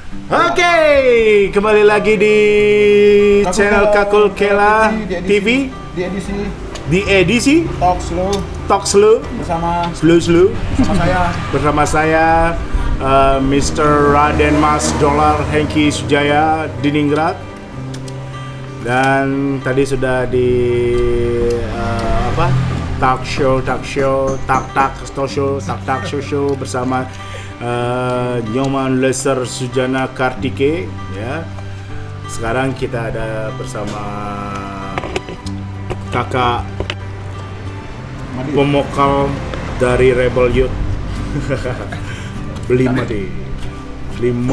Oke, kembali lagi di channel Kakul Kela TV di edisi Talk Slow bersama saya Mr. Raden Mas Dolar Hengki Sujaya Diningrat. Dan tadi sudah di talk show bersama Nyoman Lesser Sujana Kartike ya. Sekarang kita ada bersama kakak pemokal dari Rebel Youth. Lima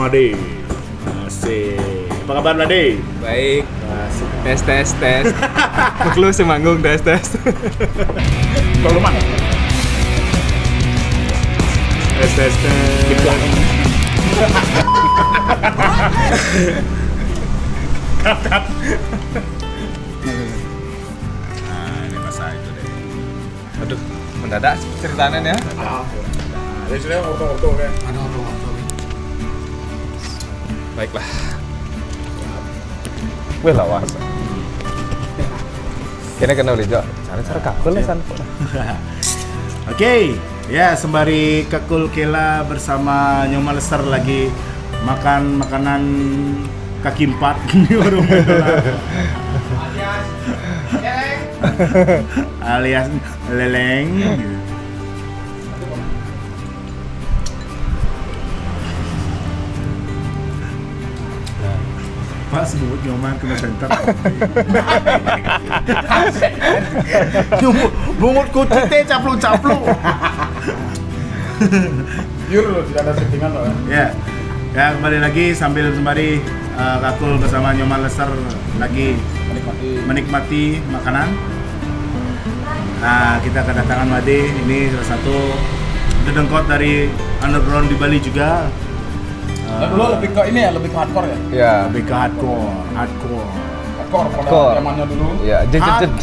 D. Asik. Apa kabar Nade? Baik. Tes. Lu semanggung tes. Kalau mana? Tes. Cut. Nah, ini masa itu deh. Aduh, mendadak ceritanya ya. Ada sudah orto kan? Ada orto. Baiklah. Wih lawas. Kira kena udah jauh. Cara kakul lah sana. Oke, ya sembari Kakul Kela bersama Nyoman Lesser lagi makan makanan kaki empat di warung alias leleng. Pak sebut Nyoman kena center. Bungut kucing capluk. Yur loh, tidak ada settingan loh. Ya, kembali lagi sembari Kakul bersama Nyoman Lesser lagi menikmati makanan. Nah, kita kedatangan Made, ini salah satu dedengkot dari underground di Bali juga. Dulu lebih ke ini ya, lebih ke hardcore ya? Ya. Lebih ke hardcore. Hardcore zamannya dulu. Ya, jed.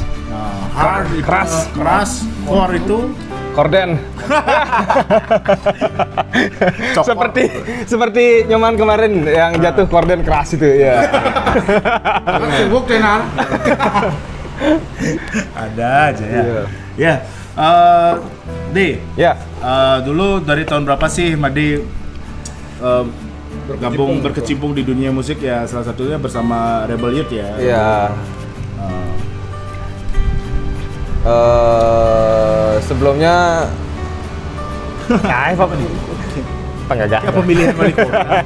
Hard itu keras, core itu Korden. seperti Nyoman kemarin yang jatuh korden keras itu ya. Sibuk tenar. ada aja ya. Iya. Ya, D. Ya. Dulu dari tahun berapa sih Made berkecimpung di dunia musik ya, salah satunya bersama Rebel Youth ya. Iya. Sebelumnya Ya pemilihan wali kota.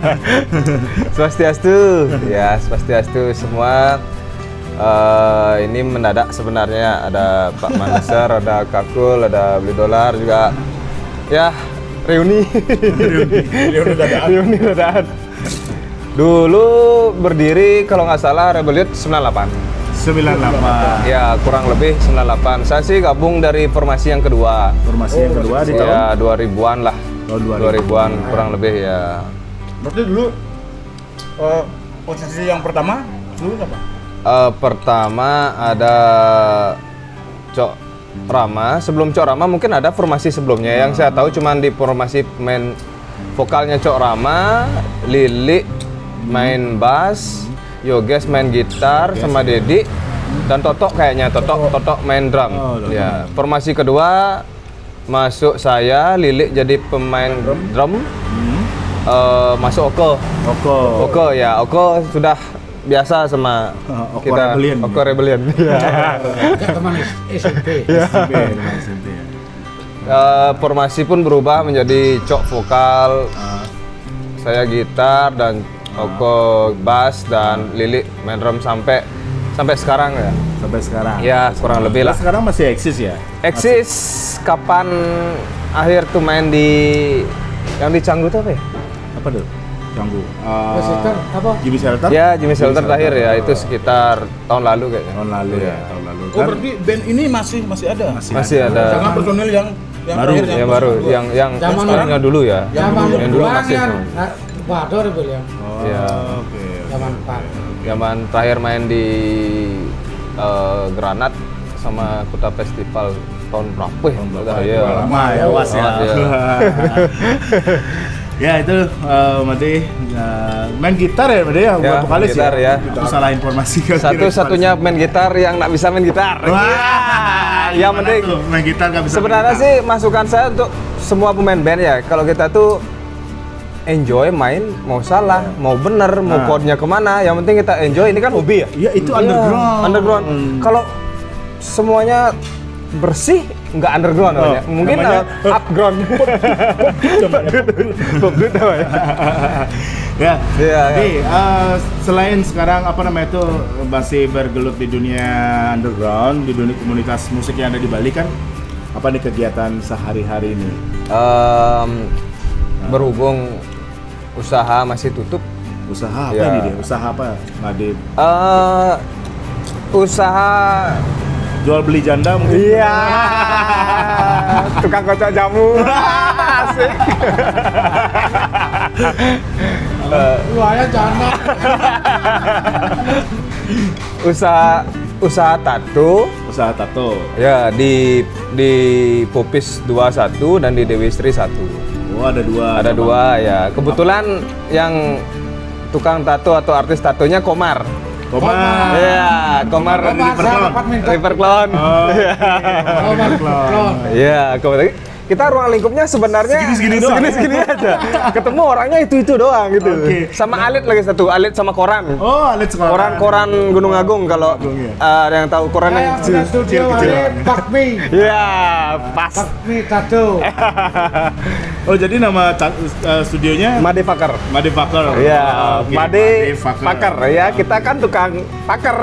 Swastiastu semua. Ini mendadak sebenarnya, ada Pak Maneser, ada Kakul, ada Beli Dolar juga. Ya, reuni dadakan. Dulu berdiri kalau nggak salah Rebel Youth 98. Ya, kurang lebih 98. Saya sih gabung dari formasi yang kedua. Formasi yang kedua di tahun Ya, 2000-an lah. tahun 2000-an kurang lebih ya. Berarti dulu posisi yang pertama dulu apa? Pertama ada Cok Rama. Sebelum Cok Rama mungkin ada formasi sebelumnya. Yang saya tahu cuma di formasi main vokalnya Cok Rama, Lili main bass, Yoges main gitar sama Dedi, dan Totok kayaknya Totok main drum. Ya, formasi kedua masuk saya, Lili jadi pemain drum. Masuk Oko ya, Oko sudah biasa sama Oko kita. Rebellion. Oko Rebellion. Teman SMP. Formasi pun berubah menjadi Cok vokal, saya gitar, dan Oko bass, dan Lili main drum sampai sekarang ya. Sampai sekarang. Ya, kurang lebih lah. Sekarang masih eksis ya? Eksis. Kapan akhir tuh main di yang di Canggu tuh apa ya? Apa tuh? Canggu. Apa? Jimmy Shelter? Ya, Jimmy Shelter terakhir ya, itu sekitar tahun lalu kayaknya. Tahun lalu Iya. ya, tahun lalu. Oh, berarti band ini masih ada. Masih ada. Sama personil yang Baru, terakhir, Yang baru, yang Zaman sekarangnya dulu ya. Yang dulu masih. Waduh, Rebel yang Oh, Iya. oke. zaman Pak. Zaman terakhir main di Granat sama Kuta Festival tahun berapa ya? Lama ya, was ya. Iya. Ya itu Made main gitar ya Made ya, Ya, vokalis gitar, ya. Itu salah informasi. Satu-satunya main gitar yang nggak bisa main gitar. Wah, Ya, gimana mending. tuh? Main gitar nggak bisa. Sebenarnya main sih masukan saya untuk semua pemain band ya, kalau kita tuh enjoy main, mau salah, mau bener, mau Nah. chordnya kemana, yang penting kita enjoy. Ini kan hobi ya. gitar. Ya itu Iya, underground. underground. Kalau semuanya bersih, nggak underground namanya. Mungkin namanya, upground. Upground apa ya? Ya. Iya, Nih, selain sekarang apa namanya itu masih bergelut di dunia underground, di dunia komunitas musik yang ada di Bali kan, apa nih kegiatan sehari-hari ini? Berhubung usaha masih tutup, Usaha apa Ya. ini dia? Usaha apa, Made? usaha Jual beli janda mungkin? iya tukang kocok jamu asik. Luaya jana. usaha tato Usaha tato. ya di Popis 21 dan di Dewi Sri 1. Oh, ada dua. Ada dua ya. Kebetulan yang tukang tato atau artis tatonya Komar. Komar. Iya, Komar Komar. Saya dapat minta. River Clown. Oh, Oh, Klon. Iya, kebetulan kita ruang lingkupnya sebenarnya Segini-segini doang. segini aja. Ketemu orangnya itu doang gitu. Oke. Sama Alit lagi satu, Alit sama Koran. Oh, alit sekolah. Koran Gunung Agung kalau Agung, ya. ada yang tahu koran Saya yang punya studio kecil. ini Bakmi. Iya, pas. Bakmi tato. Oh, jadi nama studionya Made Fakar. Made Fakar. Iya, Oh, oke. Made Fakar. Fakar ya. Kita kan tukang pakar.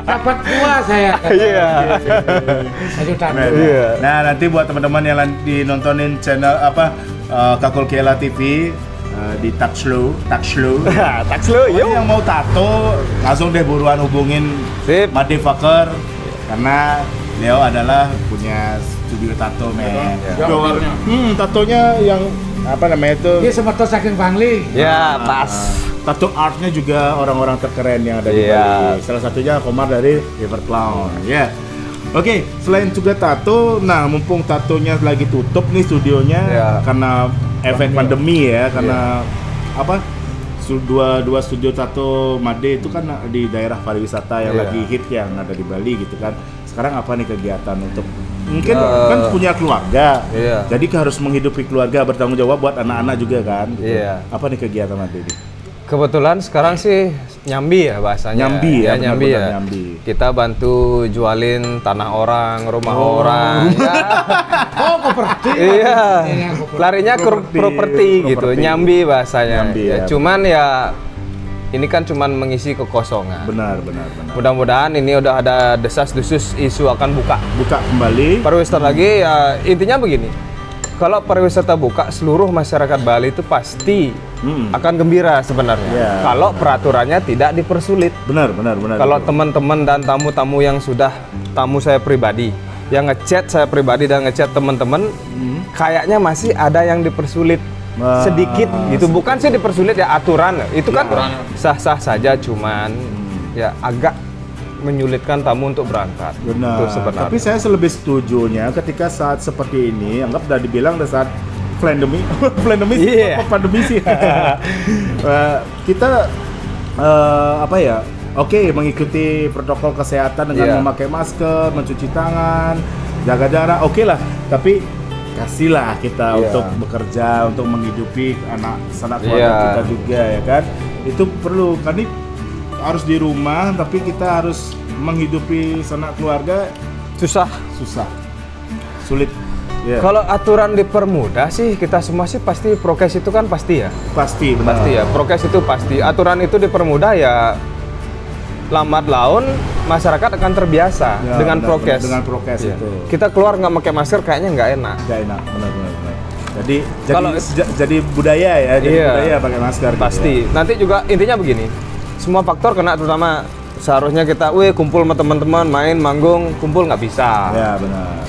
Dapat buah saya. Iya. Baju tato. Iya. Nah, nanti buat teman-teman yang nontonin channel Kakul Kela TV di Takslu. Tax lu, yuk. Yang mau tato langsung deh buruan hubungin Sip. Made Fakar karena Leo adalah punya studio tato men. Ya. Tatonya yang apa namanya itu? Dia semerto saking Bangli. Ya, pas. Tato artnya juga orang-orang terkeren yang ada di Iya. Bali. Salah satunya Komar dari River Clown. Ya. Oke, selain juga tato, nah mumpung tatonya lagi tutup nih studionya Iya. karena efek pandemi ya, karena apa? Dua studio tato Made itu kan di daerah pariwisata yang Iya. lagi hit yang ada di Bali gitu kan. Sekarang apa nih kegiatan untuk mungkin Eh, kan punya keluarga, iya. jadi harus menghidupi keluarga, bertanggung jawab buat anak-anak juga kan. gitu. Iya. Apa nih kegiatan Made ini? Kebetulan sekarang sih nyambi ya bahasanya. Nyambi ya, nyambi benar-benar ya. nyambi. Kita bantu jualin tanah orang, rumah orang. Ya. Oh, properti. Iya. Iya, properti. Larinya ke properti gitu, Properti. nyambi bahasanya. Nyambi, Ya, ya. cuman ya ini kan cuman mengisi kekosongan. Benar. Mudah-mudahan ini udah ada desas-desus isu akan buka. Buka kembali. Pariwisata lagi ya intinya begini. Kalau pariwisata buka, seluruh masyarakat Bali itu pasti akan gembira sebenarnya. Ya. Kalau peraturannya tidak dipersulit. Benar. Kalau teman-teman dan tamu-tamu yang sudah tamu saya pribadi, yang ngechat saya pribadi dan ngechat teman-teman, kayaknya masih ada yang dipersulit Wah, sedikit gitu. Bukan sih dipersulit ya aturan. Itu kan aturan. sah-sah saja, cuman ya agak menyulitkan tamu untuk berangkat. Benar. Itu sebenarnya. Tapi saya lebih setujunya ketika saat seperti ini, anggap udah dibilang udah saat pandemi, Iya. pandemi sih. Kita apa ya? Oke, mengikuti protokol kesehatan dengan Iya. memakai masker, mencuci tangan, jaga jarak. Oke lah. Tapi kasihlah kita Iya. untuk bekerja, untuk menghidupi sanak keluarga Iya. kita juga ya kan. Itu perlu. Kan ini harus di rumah, tapi kita harus menghidupi sanak keluarga Susah. sulit. Ya. Kalau aturan dipermudah sih kita semua sih pasti prokes itu kan pasti ya. Pasti benar. Pasti ya, prokes itu pasti. Aturan itu dipermudah ya lambat laun masyarakat akan terbiasa Ya, dengan benar, prokes. dengan prokes Iya. itu. Kita keluar nggak pakai masker kayaknya nggak enak. Gak enak, benar. Jadi Kalau- jadi budaya ya, jadi Iya. budaya pakai masker. gitu Pasti. ya. Nanti juga intinya begini. Semua faktor kena, terutama seharusnya kita kumpul sama teman-teman, main, manggung, kumpul nggak bisa. Ya benar.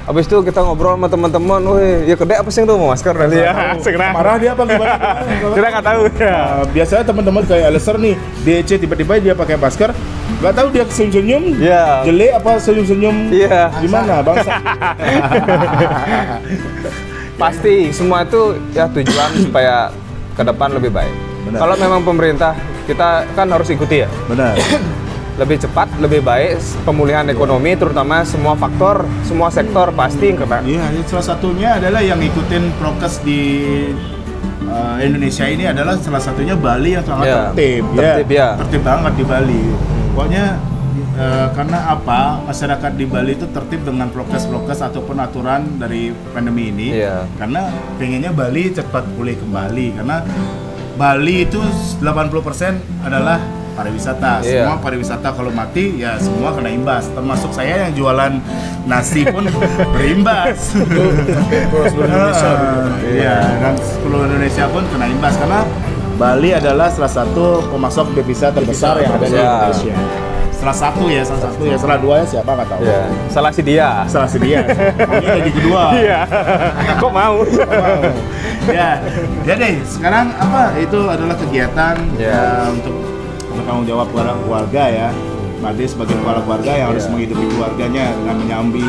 Habis itu kita ngobrol sama teman-teman, ya kedek apa sih tuh mau masker nanti ya. Segera. Marah dia apa gimana? Kita nggak tahu ya. Biasanya teman-teman kayak Alistair nih, DC tiba-tiba dia pakai masker, nggak tahu dia senyum-senyum, Iya. jelek apa senyum-senyum, Iya. gimana bangsa? Pasti semua itu ya tujuan supaya ke depan lebih baik. Benar. Kalau memang pemerintah kita kan harus ikuti ya. Benar. Lebih cepat, lebih baik pemulihan ekonomi, terutama semua faktor, semua sektor pasti kena. Iya, salah satunya adalah yang ngikutin prokes di Indonesia ini adalah salah satunya Bali yang sangat Ya, tertib. tertib, ya. Tertib banget di Bali. Pokoknya karena apa? Masyarakat di Bali itu tertib dengan prokes-prokes ataupun aturan dari pandemi ini. Iya. Karena pengennya Bali cepat pulih kembali karena Bali itu 80% adalah pariwisata. Iya. Semua pariwisata kalau mati ya semua kena imbas. Termasuk saya yang jualan nasi pun berimbas. Seluruh Indonesia. Iya, dan seluruh Indonesia pun kena imbas karena Bali adalah salah satu pemasok devisa terbesar yang ada di Iya. Indonesia. Salah satu ya, salah dua ya siapa nggak tahu. Ya, salah si dia. Salah si dia. Ini jadi kedua. Iya. Kok mau? Ya, jadi sekarang apa itu adalah kegiatan Ya. untuk bertanggung jawab keluarga ya. Made sebagai kepala keluarga yang harus Ya. menghidupi keluarganya dengan menyambi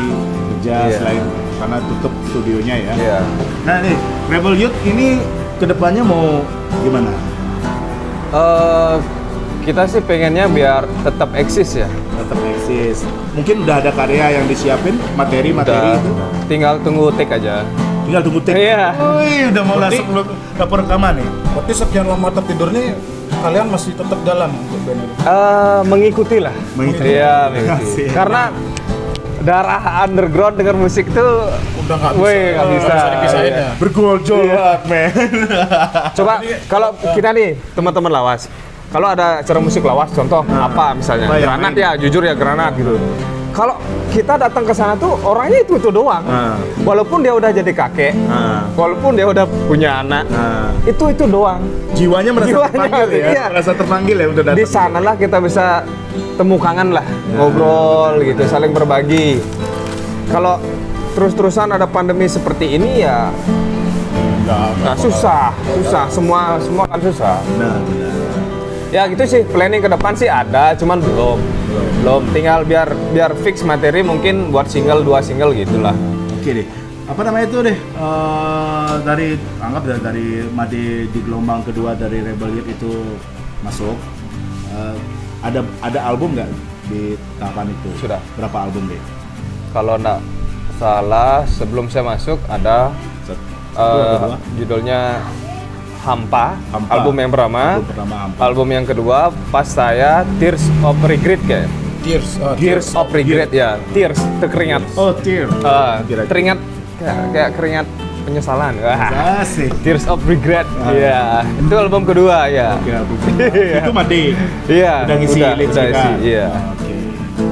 kerja Ya. selain karena tutup studionya ya. Iya. Nah nih, Rebel Youth ini kedepannya mau gimana? Kita sih pengennya biar tetap eksis ya. Tetap eksis. Mungkin udah ada karya yang disiapin, materi-materi Udah. itu. Tinggal tunggu take aja. Tinggal tunggu take. Iya. Wih, udah mau Berarti- masuk dapur rekaman nih. Berarti sekian lama tertidur nih kalian masih tetap jalan untuk band ini? Mengikuti lah. Mengikuti. Iya, mengikuti. Asik. Karena darah underground dengan musik tuh Udah nggak bisa. Weh, nggak bisa. dipisahin ya. Bergoljolat, men. coba kalau kita nih teman-teman lawas. Kalau ada acara musik lawas contoh apa misalnya? Apa yang Granat main? ya, jujur ya Granat gitu. Kalau kita datang ke sana tuh orangnya itu doang. Nah. Walaupun dia udah jadi kakek, Nah. walaupun dia udah punya anak, Nah, itu doang. jiwanya merasa Jiwanya, terpanggil ya. iya. Merasa terpanggil ya udah datang. Di sanalah kita bisa temu kangen lah, ngobrol gitu, saling berbagi. Kalau terus-terusan ada pandemi seperti ini ya, nah, susah, semua kan susah. Nah, benar. Ya gitu sih, planning ke depan sih ada, cuman belum. Tinggal biar fix materi mungkin buat single 2 single gitulah. Oke deh. Apa namanya itu deh? Dari anggap dari Made di gelombang kedua dari Rebel Youth itu masuk. Ada album nggak di tahapan itu? Sudah. Berapa album deh? Kalau nggak salah sebelum saya masuk ada Kedua. judulnya Hampa, Hampa. album yang pertama. Album pertama Hampa. Album yang kedua pas saya Tears of Regret kayak. Tears of Regret ya, Tears terkeringat. Oh, Tear. Kira-kira. Teringat kayak keringat penyesalan. Wah. Asik. Tears of Regret. Ah. Iya. Itu album kedua ya. Oke, album kedua. Itu Made. Iya. Udah ngisi lirik udah juga. isi, iya. Oke.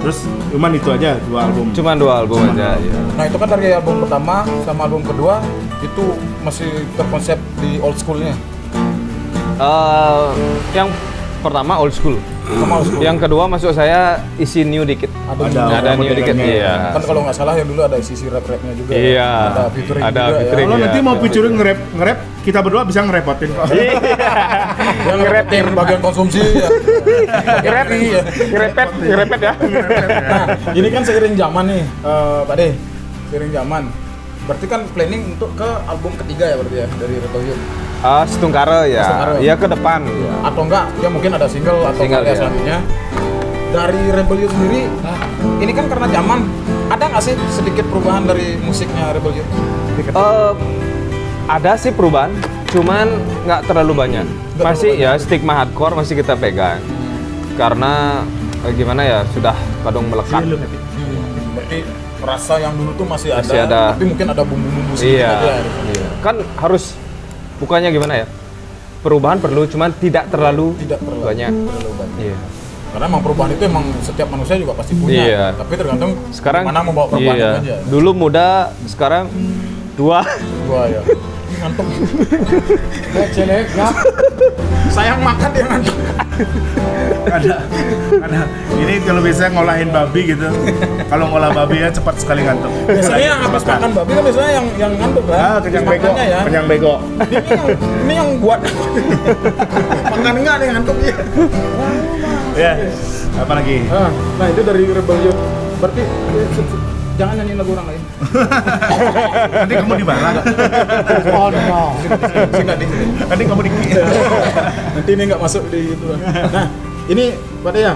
Terus cuman itu aja 2 album. Cuman 2 album aja. Iya. Nah itu kan dari album pertama sama album kedua itu masih terkonsep di old schoolnya. Yang pertama old school. Sama old school. Yang kedua masuk saya isi new dikit. Ada new dikit. modelannya. Iya. Kan kalau nggak salah yang dulu ada sisi rap-rapnya juga. Iya. Ada featuring Ada juga featuring. Kalau Iya. nanti mau featuring nge-rap, kita berdua bisa ngerepotin kok. ya. Yang nge-rapin bagian konsumsi ya. Ngerep, Iya. ngerepet ya. Nah, ini kan seiring zaman nih, Pak De. Seiring zaman. Berarti kan planning untuk ke album ketiga ya berarti ya dari Rebel Youth. Setungkara ya. Setungkara. Iya ke depan. Atau enggak, ya mungkin ada single atau Single, karya ya. selanjutnya. Dari Rebel Youth sendiri, ini kan karena zaman, ada nggak sih sedikit perubahan dari musiknya Rebel Youth? Ada sih perubahan, cuman nggak terlalu banyak. Nggak Masih terlalu ya stigma hardcore masih kita pegang. Karena gimana ya sudah kadung melekat. Berarti rasa yang dulu tuh masih Masih ada, ada. tapi mungkin ada bumbu-bumbu sedikit Iya. aja. Iya. Kan harus bukannya gimana ya? Perubahan perlu, cuman tidak terlalu Tidak terlalu banyak. terlalu banyak. Iya. Karena emang perubahan itu emang setiap manusia juga pasti punya. Iya. Tapi tergantung Sekarang mana membawa perubahan iya. itu aja. Dulu muda, sekarang tua. Gua ya. Ngantuk. Jelek ya. Sayang makan dia ngantuk. ada ini kalau bisa ngolahin babi gitu. Kalau ngolah babi ya cepat sekali ngantuk. Biasanya yang habis makan babi kan biasanya yang ngantuk kan. Kenyang Habis bego, makannya ya. kenyang bego. Ini yang buat makan enggak nih ngantuk ya. Ya, apa lagi? Nah itu dari Rebel Youth. Berarti jangan nyanyi lagu orang lain. Nanti kamu di barang. Oh no. Sini di sini. Nanti kamu di Nanti ini nggak masuk di itu. Nah, ini Pak Dea,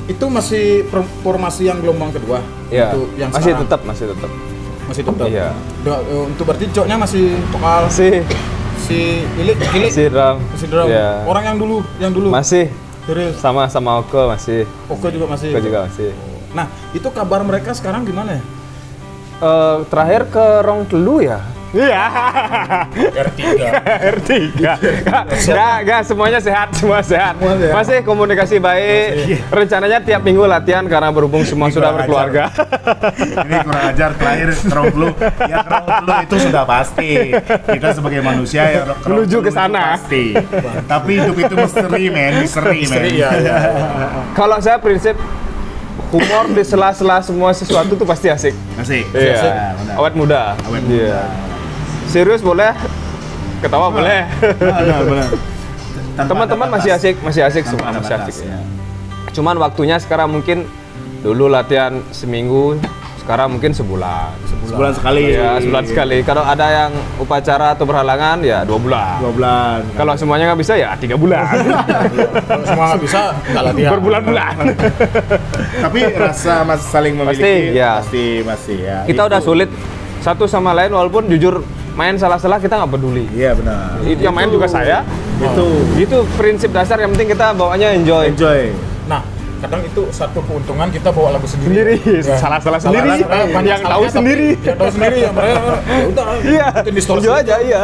itu masih formasi yang gelombang kedua. Iya. Untuk yang Masih sekarang. tetap. Masih tetap. Iya. Untuk berarti coknya masih vokal. Si Ilik, Si drum. masih drum. Iya. Orang yang dulu. Masih Serius. sama Oko masih. Oko juga masih. Oko juga masih. Nah, itu kabar mereka sekarang gimana ya? Terakhir ke Rong Telu ya. Iya. R3. R3. Enggak, semuanya sehat, semua sehat. Semua sehat. Masih komunikasi baik. Rencananya tiap minggu latihan karena berhubung semua Ini sudah kurang berkeluarga. Ini kurang ajar terakhir Kerong Flu. Ya Kerong Flu itu sudah pasti. Kita sebagai manusia ya Kerong Menuju Flu ke sana. itu pasti. Tapi hidup itu misteri men. Iya. Kalau saya prinsip humor di sela-sela semua sesuatu tuh pasti asik. Asik. Iya. Benar. Awet muda. Awet muda. Iya. Serius boleh, ketawa boleh. Benar. Tanpa Teman-teman ada masih batas. asik Tanpa semua ada masih batas, asik. ya. Cuman waktunya sekarang mungkin dulu latihan seminggu, sekarang mungkin sebulan. Sebulan sekali. Ya, sebulan sekali. Kalau ada yang upacara atau berhalangan ya 2 bulan. 2 bulan. Kalau semuanya nggak bisa ya 3 bulan. Kalau semua nggak bisa, nggak latihan. Berbulan-bulan. Tapi rasa saling memiliki Pasti, ya. pasti ya. Kita udah Itu. sulit satu sama lain walaupun jujur main salah-salah kita nggak peduli. Iya benar. Itu yang main juga saya. Itu prinsip dasar yang penting kita bawanya enjoy. Nah, kadang itu satu keuntungan kita bawa lagu sendiri. Sendiri, salah-salah sendiri. Banyak Yang tahu salahnya, sendiri. tapi Yang tahu sendiri ya mereka. Ya udah. Iya. ikutin distorsi. Enjoy aja iya.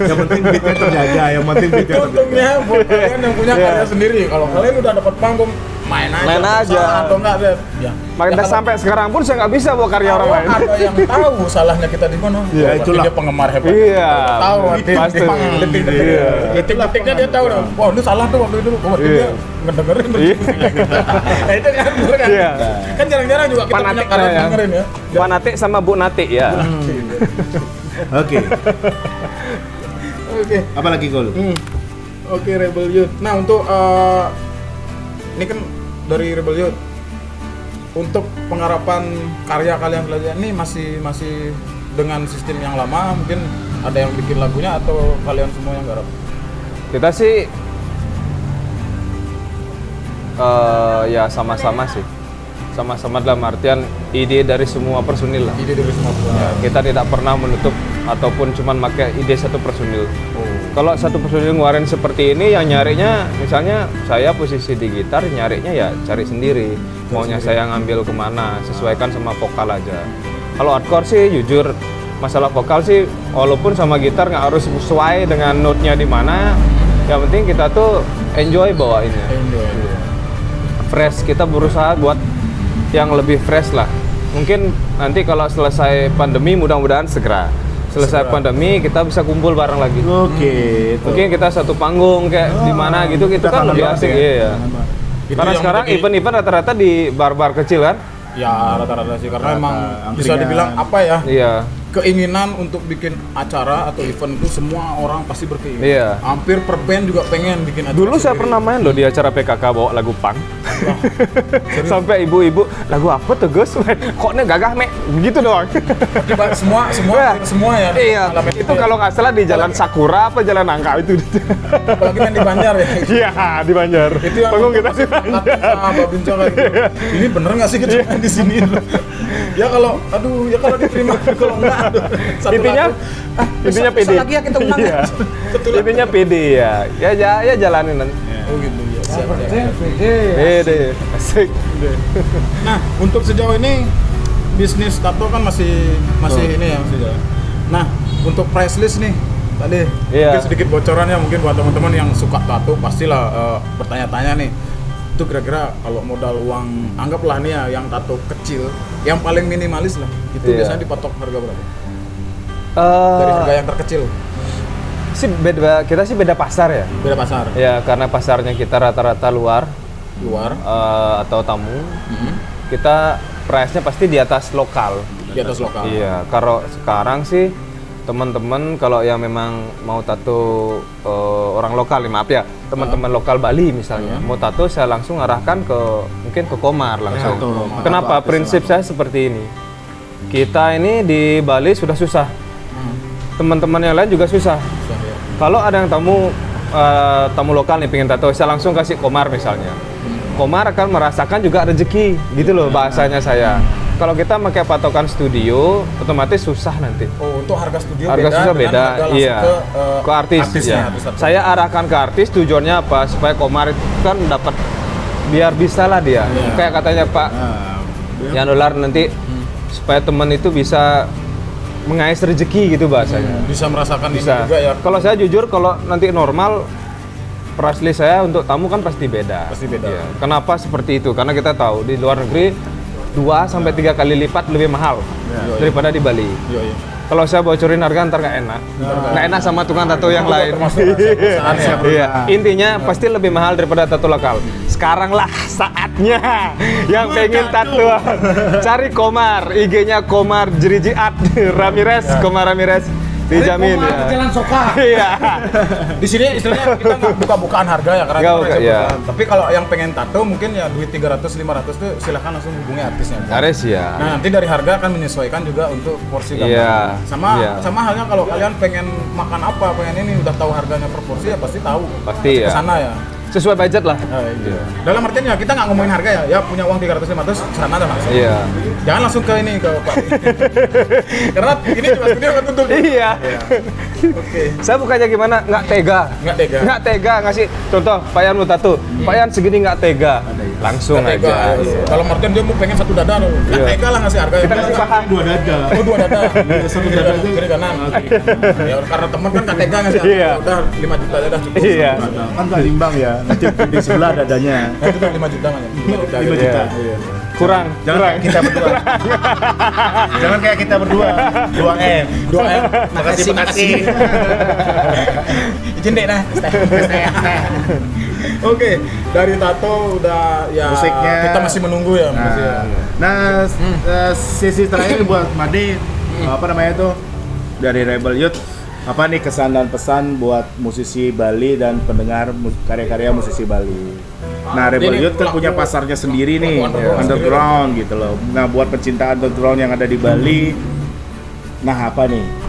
Yang penting beatnya terjaga, yang penting beatnya Itu terjaga. untungnya buat kalian yang punya Iya. karya sendiri. Kalau kalian udah dapat panggung, main aja. Main aja. Salah atau enggak deh. Ya. Makanya kalau- sampai sekarang pun saya nggak bisa bawa karya orang kalau lain. ada yang tahu salahnya kita di mana, Ya, berarti itulah. dia penggemar hebat. Iya. Tahu Pasti. detik-detik. Iya. Detik-detiknya dia tahu dong. Wah, ini salah tuh waktu itu. Oh, berarti Iya. dia ngedengerin. Iya. Nah, itu kan bener kan? Iya. Kan jarang-jarang juga kita punya Fanatik karya saya. dengerin ya. Pak Nate sama Bu Nate ya. Oke. Oke. Apa lagi Gol? Oke, Rebel Youth. Nah, untuk ini kan dari Rebel Youth. Untuk pengharapan karya kalian selanjutnya ini masih dengan sistem yang lama, mungkin ada yang bikin lagunya atau kalian semua yang garap? Kita sih ya sama-sama sih. Sama-sama dalam artian ide dari semua personil lah. Ide dari semua punya. Kita tidak pernah menutup ataupun cuman pakai ide satu personil. Kalau satu personil ngeluarin seperti ini, yang nyarinya misalnya saya posisi di gitar, nyarinya ya cari sendiri. Maunya saya ngambil kemana, sesuaikan sama vokal aja. Kalau hardcore sih jujur masalah vokal sih, walaupun sama gitar nggak harus sesuai dengan note-nya di mana. Yang penting kita tuh enjoy bawainnya. Fresh, kita berusaha buat yang lebih fresh lah. Mungkin nanti kalau selesai pandemi, mudah-mudahan segera selesai pandemi kita bisa kumpul bareng lagi. Oke. Mungkin kita satu panggung kayak di mana gitu, itu kita kan kangen lebih banget asik ya. iya. Itu Karena yang sekarang menjadi- event-event rata-rata di bar-bar kecil kan? Ya rata-rata sih karena Rata, emang bisa angkringan. dibilang apa ya, Iya. keinginan untuk bikin acara atau event itu semua orang pasti berkeinginan. Iya. Hampir per band juga pengen bikin acara. Dulu saya sendiri. pernah main loh di acara PKK bawa lagu punk. Sampai ibu-ibu, lagu apa tuh Gus? Kok nih gagah mek? Gitu doang. Tiba semua Wah. semua ya. Iya, ngalamin itu ya. kalau nggak salah di Jalan Sakura apa Jalan Nangka itu. apalagi main di Banjar ya. Iya, di Banjar. Itu yang Panggung kita di latih Banjar. sama Mbak Bincang kayak gitu. Ini bener nggak sih kita main di sini? Ya kalau, aduh, ya kalau diterima, kalau enggak. Aduh, satu Intinya, lagu. intinya Besok pede. lagi ya kita undang ya. Iya. Satu lagu. Intinya pede ya. Ya jalanin nanti. Oh gitu ya. Siap, siap. Pede, asik. Nah, untuk sejauh ini bisnis tato kan masih ini ya masih jalan. Nah, untuk price list nih tadi Iya. mungkin sedikit bocorannya mungkin buat teman-teman yang suka tato pastilah bertanya-tanya nih. Itu kira-kira kalau modal uang anggaplah nih ya yang tato kecil, yang paling minimalis lah. Itu Iya. biasanya dipatok harga berapa? Dari harga yang terkecil, Kita sih beda pasar ya. beda pasar. Ya karena pasarnya kita rata-rata luar Luar atau tamu, kita price-nya pasti di atas lokal. di atas lokal. Iya, kalau sekarang sih teman-teman kalau yang memang mau tato orang lokal, maaf ya, teman-teman lokal Bali misalnya, mau tato saya langsung arahkan ke mungkin ke Komar langsung. Tato. Kenapa? Prinsip saya seperti ini. Kita ini di Bali sudah susah. Teman-teman yang lain juga susah. Kalau ada yang tamu lokal nih pengen tato, saya langsung kasih komar misalnya. Komar akan merasakan juga rezeki, gitu loh bahasanya saya. Kalau kita pakai patokan studio, otomatis susah nanti. Oh, untuk harga studio Harga beda susah dengan beda, harga langsung iya. Ke artis, artisnya, ya. artis-artis. Saya arahkan ke artis tujuannya apa? Supaya komar itu kan dapat biar bisa lah dia. Iya. Kayak katanya Pak yang dolar nanti supaya teman itu bisa mengais rezeki gitu bahasanya. Bisa merasakan ini Bisa. juga ya. Kalau saya jujur, kalau nanti normal price list saya untuk tamu kan pasti beda. Pasti beda. Iya. Kenapa seperti itu? Karena kita tahu di luar negeri 2-3 kali lipat lebih mahal daripada di Bali. Iya. Kalau saya bocorin harga ntar nggak enak. Nggak enak sama tukang tato yang lain. Termasuk perusahaan ya. Iya. Intinya pasti lebih mahal daripada tato lokal. Sekarang lah saatnya yang pengen tato cari Komar, IG-nya Komar Jerijiat Ramirez, Komar Ramirez dijamin Komar ya. Jalan Soka. Iya. Di sini istilahnya kita nggak buka-bukaan harga ya karena Nggak kita buka, ada iya. perusahaan. Tapi kalau yang pengen tato mungkin ya duit 300-500 tuh silahkan langsung hubungi artisnya. Ares ya. Nah, nanti dari harga akan menyesuaikan juga untuk porsi gambar. Iya, Sama iya. sama halnya kalau kalian pengen makan apa, pengen ini udah tahu harganya per porsi ya pasti tahu. Pasti ya. Kesana ya. Sesuai budget lah. Nah, iya. Dalam artian ya kita nggak ngomongin harga ya, punya uang 300-500 sana dah langsung. Iya. Jangan langsung ke ini ke Pak. Karena ini cuma studio kan tutup. Iya. Oke. Saya bukannya gimana, nggak tega. Nggak tega. Nggak tega ngasih contoh, Pak Yan mau tato. Pak Yan segini nggak tega. Langsung Nggak tega, aja. iya. Dalam artian dia mau pengen satu dada loh. Nggak Iya. tega lah ngasih harga. Kita kasih paham. 2 dada. Oh, 2 dada. Satu dada itu. Kiri kanan. Ya karena teman kan nggak tega ngasih Iya. harga. Udah 5 juta aja dah cukup. Iya. Kan nggak imbang ya. Nanti di sebelah dadanya. Nah, itu tuh 5 juta kan ya. 5 juta. 5 juta. Iya. Kurang. Jangan kayak kita berdua. Jangan kayak kita berdua. 2M. 2M. Makasih. Izin deh nah. Oke, dari tato udah ya Musiknya. kita masih menunggu ya. masih ya. Nah, sesi terakhir buat Made, apa namanya itu dari Rebel Youth, apa nih kesan dan pesan buat musisi Bali dan pendengar karya-karya musisi Bali. Nah, Rebel Ini Youth kan pelaku- punya pasarnya sendiri nih, pelaku underground gitu loh. Nah, buat pencinta underground yang ada di Bali, nah apa nih?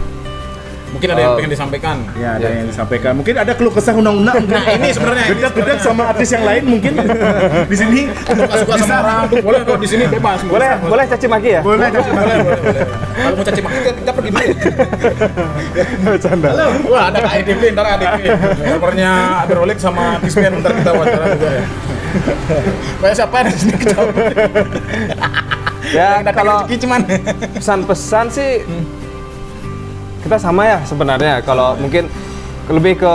Mungkin ada yang pengen disampaikan. Ya, ada yang disampaikan. Mungkin ada keluh kesah undang-undang. Nah, ini sebenarnya. Beda-beda sama artis yang lain mungkin di sini. Nggak suka sama orang, tuh boleh kok di sini bebas. nggak Boleh, usah. boleh caci maki ya? Boleh, boleh. Kalau mau caci maki kita pergi dulu. Bercanda. Wah, ada ADP, ntar ADP. Nomornya Aberolik sama Dispen, ntar kita wawancara juga ya. Kayak siapa yang di sini ketahuan. Ya, Yang datang kalau rezeki cuman. pesan-pesan sih kita sama ya sebenarnya. Kalau mungkin lebih ke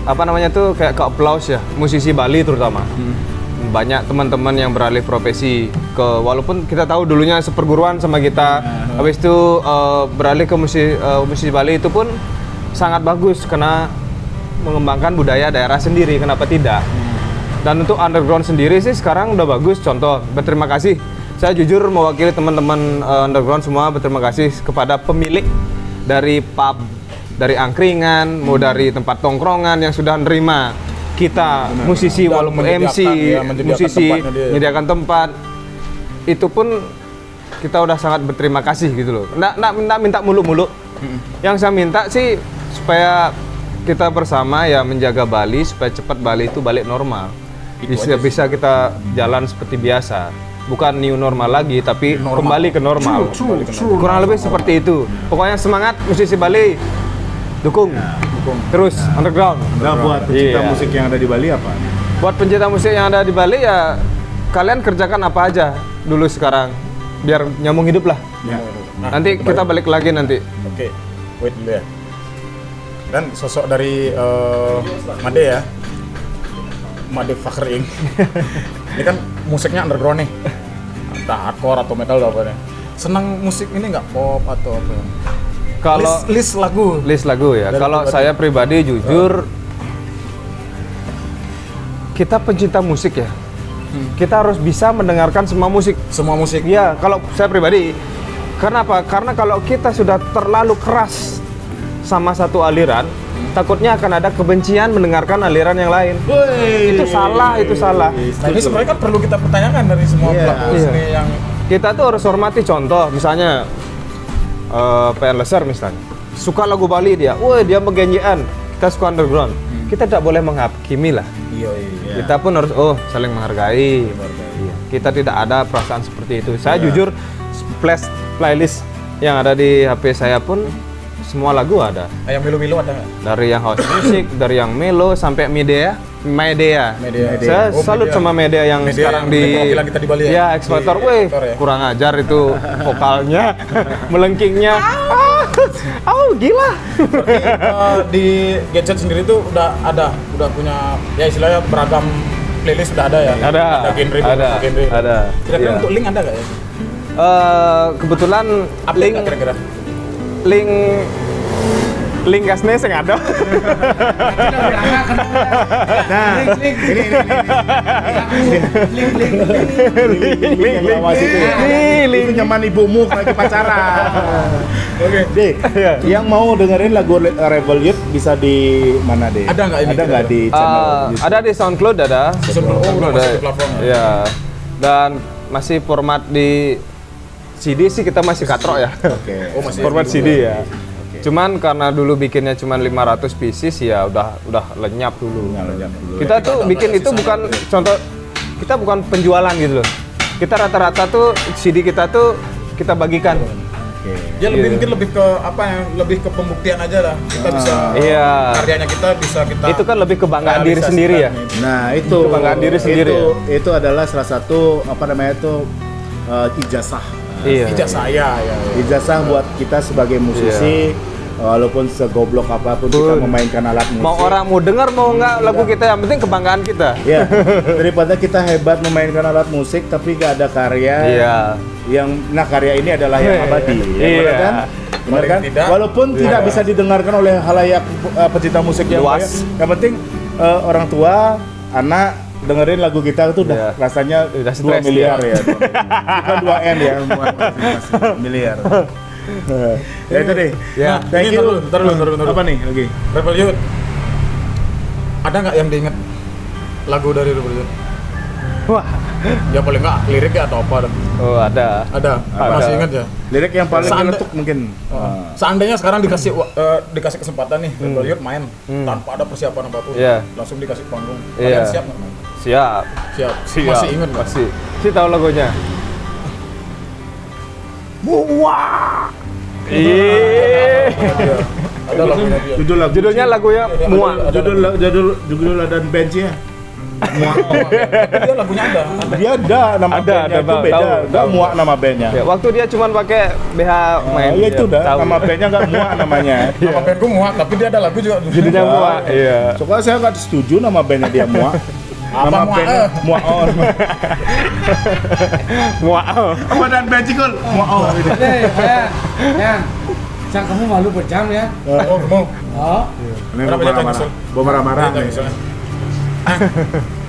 apa namanya tuh kayak ke applause ya, musisi Bali terutama. Banyak teman-teman yang beralih profesi ke, walaupun kita tahu dulunya seperguruan sama kita, habis itu beralih ke musisi Bali itu pun sangat bagus karena mengembangkan budaya daerah sendiri, kenapa tidak? Dan untuk underground sendiri sih sekarang udah bagus. Contoh, berterima kasih. Saya jujur mewakili teman-teman underground semua berterima kasih kepada pemilik dari pub, dari angkringan, mau dari tempat tongkrongan yang sudah nerima kita musisi Sudah walaupun menyediakan, MC, ya, menyediakan musisi tempatnya dia, ya. menyediakan tempat. Itu pun kita udah sangat berterima kasih gitu loh. Nggak minta muluk-muluk. Yang saya minta sih supaya kita bersama ya menjaga Bali supaya cepat Bali itu balik normal. Bisa kita jalan seperti biasa. Bukan new normal lagi, tapi kembali ke normal. Kurang lebih seperti itu. Pokoknya semangat musisi Bali, dukung, terus underground. Nah, buat pencinta Iya. musik yang ada di Bali apa? Buat pencinta musik yang ada di Bali ya kalian kerjakan apa aja dulu sekarang, biar nyambung hidup lah. Ya. Nah, Nanti kita balik lagi nanti. Oke, wait dulu ya. Dan sosok dari Made ya, Made Fakring. Ini kan musiknya underground nih, entah hardcore atau metal atau apa nih. Senang musik ini nggak, pop atau apa? Kalau list lagu. list lagu ya, Dari kalau pribadi. saya pribadi jujur, kita pencinta musik ya. Kita harus bisa mendengarkan semua musik. Semua musik. Iya, kalau saya pribadi, kenapa? Karena kalau kita sudah terlalu keras sama satu aliran, takutnya akan ada kebencian mendengarkan aliran yang lain. Itu salah, itu salah. Nah, ini sebenarnya kan perlu kita pertanyakan dari semua Iya. pelaku Iya. seni yang kita tuh harus hormati. Contoh misalnya PN Leser misalnya suka lagu Bali dia, wah dia begenjean, kita suka underground, kita tidak boleh menghakimi lah. Iya. Kita pun harus saling menghargai. Iya. Kita tidak ada perasaan seperti itu. Saya jujur playlist yang ada di HP saya pun semua lagu ada. Yang milu-milu ada nggak? Dari yang house music, dari yang melo sampai Medea. Saya salut sama Medea yang sekarang di perwakilan kita di Bali ya. Ya, X-Factor. Weh, kurang ajar itu vokalnya, melengkingnya. Gila. Di Gadget sendiri tuh udah punya ya istilahnya beragam playlist udah ada ya. Ada genre. Ada. Kira-kira Iya. untuk link ada nggak ya? Kebetulan Update nggak kira-kira? link gasnya sing ada. Nah, link itu nyaman ibumu lagi pacaran. Oke, Dek. Yang mau dengerin lagu Rebel Youth bisa di mana, Dek? Ada nggak ini? Ada nggak di channel YouTube? Ada di SoundCloud ada. Udah masuk ke platform ya? Ya. Dan masih format di CD sih kita masih katrok ya. Oke. Oh, masih Format di CD ya. Cuman karena dulu bikinnya cuma 500 pieces ya udah lenyap dulu. Kita tuh bikin itu bukan contoh, kita bukan penjualan gitu loh. Kita rata-rata tuh CD kita tuh kita bagikan. Ya mungkin lebih ke apa ya? Lebih ke pembuktian aja lah. Kita bisa karyanya kita bisa kita. Itu kan lebih kebanggaan diri sendiri ya. Nah, itu kebanggaan diri sendiri. Itu adalah salah satu ijazah. Ijazah ya. Ijazah buat kita sebagai musisi. Walaupun segoblok apapun kita memainkan alat musik. Mau orang mau dengar mau nggak lagu kita, yang penting kebanggaan kita. Ya, daripada kita hebat memainkan alat musik tapi nggak ada karya. Yang karya ini adalah yang abadi. Benar kan? Benar kan? Walaupun tidak bisa didengarkan oleh halayak pecinta musik yang luas. Yang penting orang tua, anak dengerin lagu kita itu udah rasanya 2 miliar ya. Bukan 2 M ya, miliar. Ya itu deh. Ya. Thank you. Ntar dulu. Apa nih lagi? Rebel Youth. Ada nggak yang diinget lagu dari Rebel Youth? Wah. Ya paling nggak liriknya atau apa? Oh ada. Masih ingat ya? Lirik yang paling meletup mungkin. Seandainya sekarang dikasih kesempatan nih Rebel Youth main tanpa ada persiapan apapun, langsung dikasih panggung. Kalian siap nggak main? Siap. Masih ingat nggak? Masih tahu lagunya. Muak. Ada lagunya dia. Judulnya lagunya Muak. Judul dan bandnya. Muak. Dia lagunya ada. Dia ada nama bandnya itu beda. Nggak Muak nama bandnya. Ya, waktu dia cuma pakai BH main. Ya itu dah. Nama bandnya nggak Muak namanya. Nama bandku Muak, tapi dia ada lagu juga. Judulnya Muak. Iya. Soalnya saya nggak setuju nama bandnya dia Muak. Nama bandnya Muak. Muak. Apa dan band Cikul? Muak. Sang kamu malu berjam ya? Mau. Oh. Ini mau marah-marah.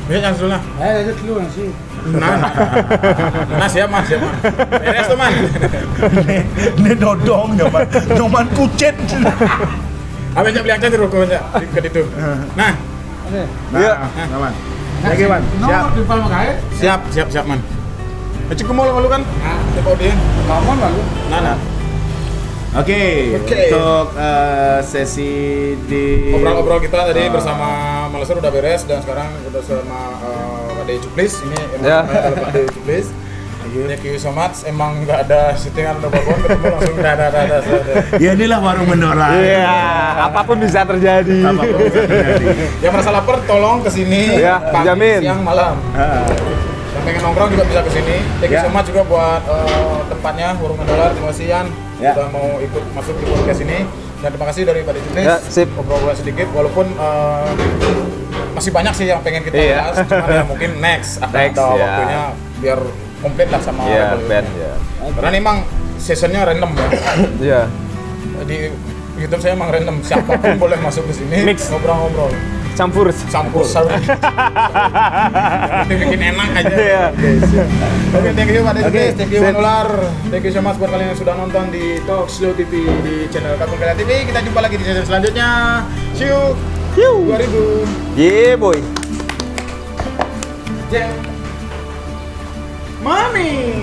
Ini yang sulnya. Lanjut dulu sih. Nah siap man. Beres tuh man. Ini dodong nyoman kucet. Abang beli angkat di rokok aja ke itu. Nah. Iya. Aman. Lagi man. Siap. Di Palma Kaya. Siap man. Cik mau lalu kan? Coba dia. Kamu lalu. Nah. Oke. Untuk sesi di Ngobrol-ngobrol kita tadi bersama Maleser udah beres dan sekarang udah sama Ade Cuplis. Ini emang Ade Cuplis. Thank you so much. Emang nggak ada syutingan udah babon ketemu langsung ada. Ya inilah warung mendola. Iya, apapun bisa terjadi. Yang merasa lapar tolong kesini pagi, jamin. siang, malam. Yang pengen nongkrong juga bisa kesini. Thank you so much juga buat tempatnya warung mendola. Terima kasih Yan udah mau ikut masuk di podcast ini. Dan terima kasih dari Ade Cuplis. Sip. Ngobrol sedikit walaupun masih banyak sih yang pengen kita bahas. Cuman ya mungkin next ada waktunya biar komplit lah sama band karena ini emang sessionnya random ya. Iya. Di YouTube saya emang random, siapapun boleh masuk ke sini. Mix. Ngobrol-ngobrol. Campur. Yang penting bikin enak aja. Iya. Oke, thank you Pak Desi, thank you Manular, thank you so much buat kalian yang sudah nonton di Talk Slow TV di channel Kakun Karya TV. Kita jumpa lagi di session selanjutnya. See you. 2000. Yeah boy. Mami.